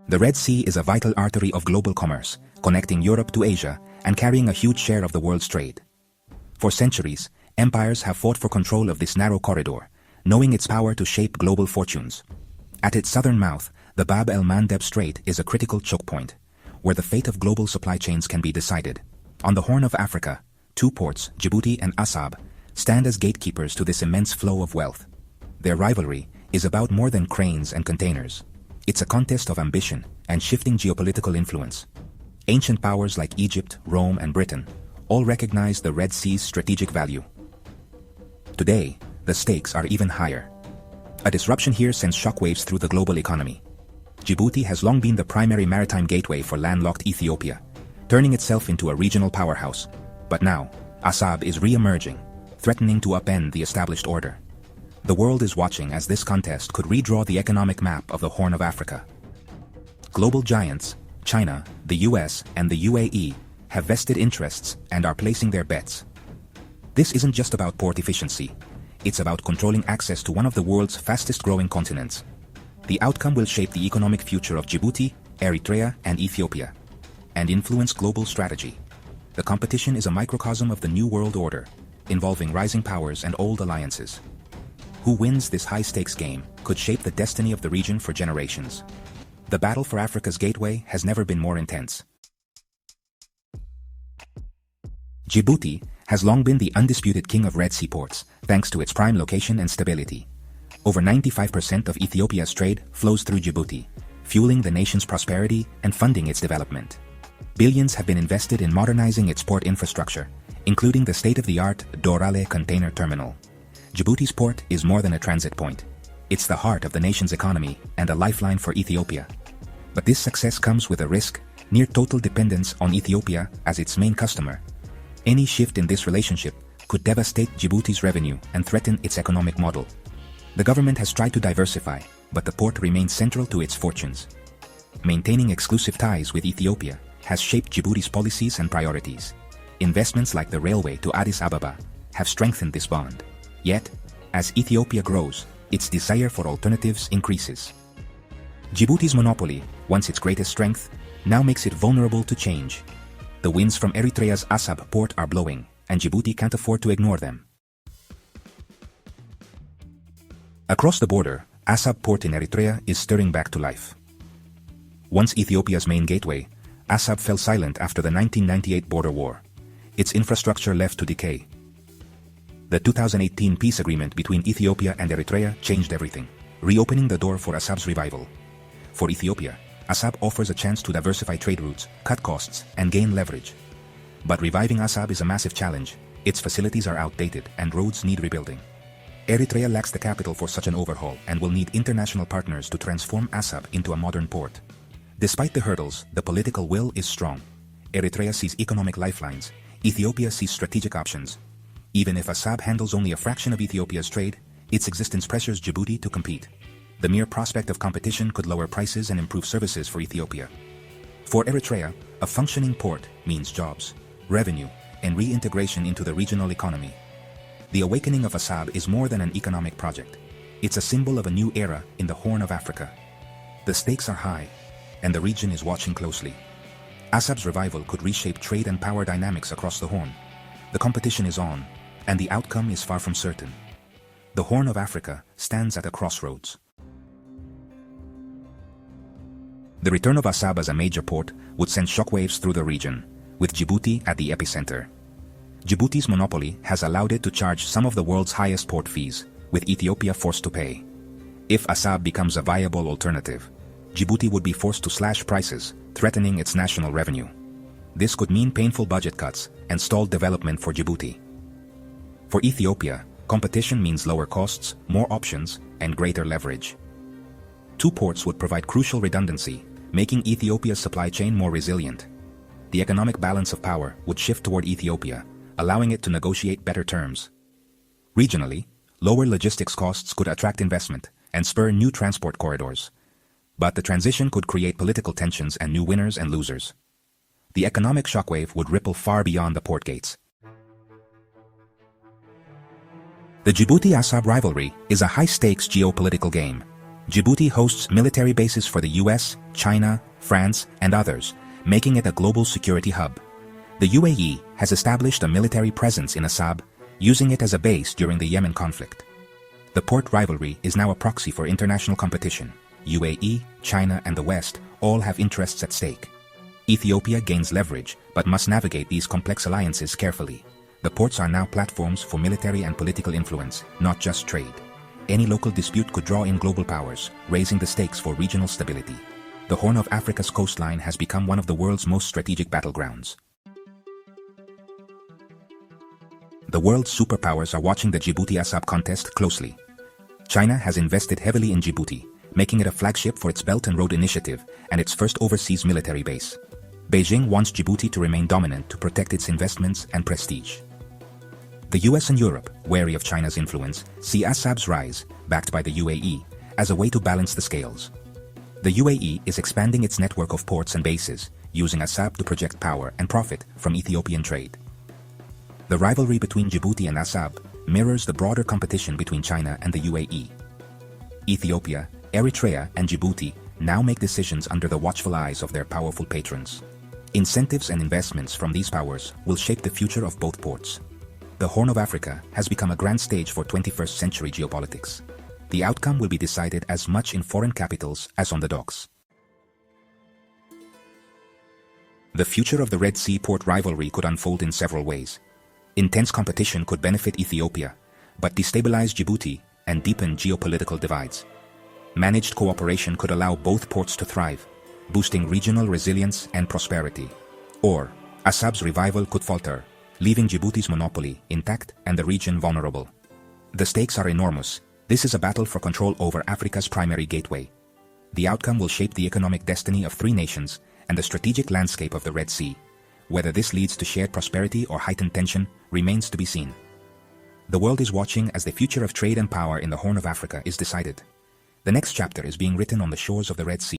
The Red Sea is a vital artery of global commerce, connecting Europe to Asia and carrying a huge share of the world's trade. For centuries, empires have fought for control of this narrow corridor, knowing its power to shape global fortunes. At its southern mouth, the Bab el-Mandeb Strait is a critical choke point, where the fate of global supply chains can be decided. On the Horn of Africa, two ports, Djibouti and Assab, stand as gatekeepers to this immense flow of wealth. Their rivalry is about more than cranes and containers. It's a contest of ambition and shifting geopolitical influence. Ancient powers like Egypt, Rome, and Britain all recognize the Red Sea's strategic value. Today, the stakes are even higher. A disruption here sends shockwaves through the global economy. Djibouti has long been the primary maritime gateway for landlocked Ethiopia, turning itself into a regional powerhouse. But now, Assab is re-emerging, threatening to upend the established order. The world is watching as this contest could redraw the economic map of the Horn of Africa. Global giants, China, the US, and the UAE, have vested interests and are placing their bets. This isn't just about port efficiency. It's about controlling access to one of the world's fastest-growing continents. The outcome will shape the economic future of Djibouti, Eritrea, and Ethiopia, and influence global strategy. The competition is a microcosm of the New World Order, involving rising powers and old alliances. Who wins this high-stakes game could shape the destiny of the region for generations. The battle for Africa's gateway has never been more intense. Djibouti has long been the undisputed king of Red Sea ports, thanks to its prime location and stability. Over 95% of Ethiopia's trade flows through Djibouti, fueling the nation's prosperity and funding its development. Billions have been invested in modernizing its port infrastructure, including the state-of-the-art Dorale container terminal. Djibouti's port is more than a transit point. It's the heart of the nation's economy and a lifeline for Ethiopia. But this success comes with a risk, near total dependence on Ethiopia as its main customer. Any shift in this relationship could devastate Djibouti's revenue and threaten its economic model. The government has tried to diversify, but the port remains central to its fortunes. Maintaining exclusive ties with Ethiopia has shaped Djibouti's policies and priorities. Investments like the railway to Addis Ababa have strengthened this bond. Yet, as Ethiopia grows, its desire for alternatives increases. Djibouti's monopoly, once its greatest strength, now makes it vulnerable to change. The winds from Eritrea's Assab port are blowing, and Djibouti can't afford to ignore them. Across the border, Assab port in Eritrea is stirring back to life. Once Ethiopia's main gateway, Assab fell silent after the 1998 border war. Its infrastructure left to decay. The 2018 peace agreement between Ethiopia and Eritrea changed everything, reopening the door for Assab's revival. For Ethiopia, Assab offers a chance to diversify trade routes, cut costs, and gain leverage. But reviving Assab is a massive challenge. Its facilities are outdated and roads need rebuilding. Eritrea lacks the capital for such an overhaul and will need international partners to transform Assab into a modern port. Despite the hurdles, the political will is strong. Eritrea sees economic lifelines. Ethiopia sees strategic options. Even if Assab handles only a fraction of Ethiopia's trade, its existence pressures Djibouti to compete. The mere prospect of competition could lower prices and improve services for Ethiopia. For Eritrea, a functioning port means jobs, revenue, and reintegration into the regional economy. The awakening of Assab is more than an economic project. It's a symbol of a new era in the Horn of Africa. The stakes are high, and the region is watching closely. Assab's revival could reshape trade and power dynamics across the Horn. The competition is on, and the outcome is far from certain. The Horn of Africa stands at a crossroads. The return of Assab as a major port would send shockwaves through the region, with Djibouti at the epicenter. Djibouti's monopoly has allowed it to charge some of the world's highest port fees, with Ethiopia forced to pay. If Assab becomes a viable alternative, Djibouti would be forced to slash prices, threatening its national revenue. This could mean painful budget cuts and stalled development for Djibouti. For Ethiopia, competition means lower costs, more options, and greater leverage. Two ports would provide crucial redundancy, making Ethiopia's supply chain more resilient. The economic balance of power would shift toward Ethiopia, allowing it to negotiate better terms. Regionally, lower logistics costs could attract investment and spur new transport corridors. But the transition could create political tensions and new winners and losers. The economic shockwave would ripple far beyond the port gates. The Djibouti-Assab rivalry is a high-stakes geopolitical game. Djibouti hosts military bases for the US, China, France, and others, making it a global security hub. The UAE has established a military presence in Assab, using it as a base during the Yemen conflict. The port rivalry is now a proxy for international competition. UAE, China, and the West all have interests at stake. Ethiopia gains leverage, but must navigate these complex alliances carefully. The ports are now platforms for military and political influence, not just trade. Any local dispute could draw in global powers, raising the stakes for regional stability. The Horn of Africa's coastline has become one of the world's most strategic battlegrounds. The world's superpowers are watching the Djibouti-Assab contest closely. China has invested heavily in Djibouti, making it a flagship for its Belt and Road Initiative and its first overseas military base. Beijing wants Djibouti to remain dominant to protect its investments and prestige. The US and Europe, wary of China's influence, see Assab's rise, backed by the UAE, as a way to balance the scales. The UAE is expanding its network of ports and bases, using Assab to project power and profit from Ethiopian trade. The rivalry between Djibouti and Assab mirrors the broader competition between China and the UAE. Ethiopia, Eritrea, and Djibouti now make decisions under the watchful eyes of their powerful patrons. Incentives and investments from these powers will shape the future of both ports. The Horn of Africa has become a grand stage for 21st century geopolitics. The outcome will be decided as much in foreign capitals as on the docks. The future of the Red Sea Port rivalry could unfold in several ways. Intense competition could benefit Ethiopia, but destabilize Djibouti and deepen geopolitical divides. Managed cooperation could allow both ports to thrive, boosting regional resilience and prosperity. Or, Assab's revival could falter, leaving Djibouti's monopoly intact and the region vulnerable. The stakes are enormous. This is a battle for control over Africa's primary gateway. The outcome will shape the economic destiny of three nations and the strategic landscape of the Red Sea. Whether this leads to shared prosperity or heightened tension remains to be seen. The world is watching as the future of trade and power in the Horn of Africa is decided. The next chapter is being written on the shores of the Red Sea.